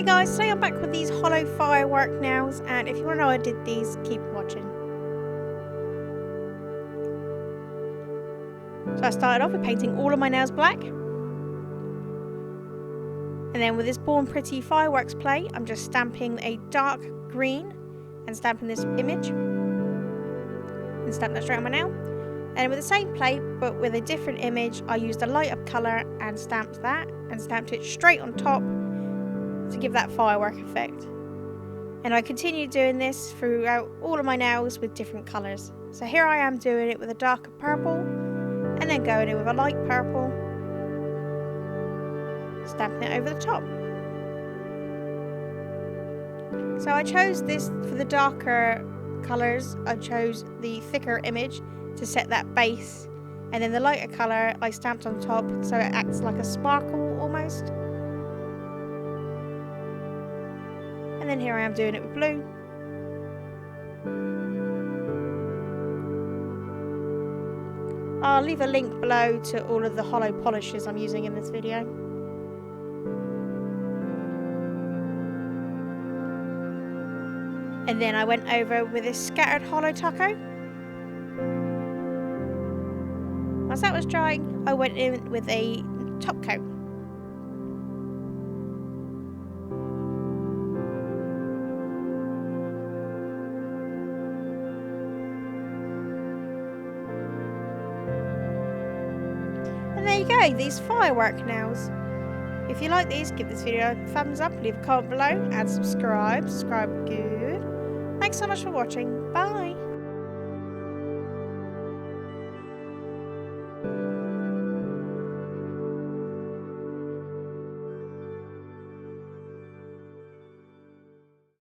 Hey guys, today I'm back with these Holo Firework nails, and if you want to know how I did these, keep watching. So I started off with painting all of my nails black. And then with this Born Pretty Fireworks plate, I'm just stamping a dark green and stamping this image. And stamp that straight on my nail. And with the same plate, but with a different image, I used a light up colour and stamped that. And stamped it straight on top to give that firework effect. And I continued doing this throughout all of my nails with different colours. So here I am doing it with a darker purple, and then going in with a light purple, stamping it over the top. So I chose this for the darker colours. I chose the thicker image to set that base, and then the lighter colour I stamped on top so it acts like a sparkle almost. And then here I am doing it with blue. I'll leave a link below to all of the holo polishes I'm using in this video. And then I went over with this scattered holo taco. Once that was drying, I went in with a top coat. And there you go, these firework nails. If you like these, give this video a thumbs up, leave a comment below, and subscribe. Subscribe good. Thanks so much for watching. Bye.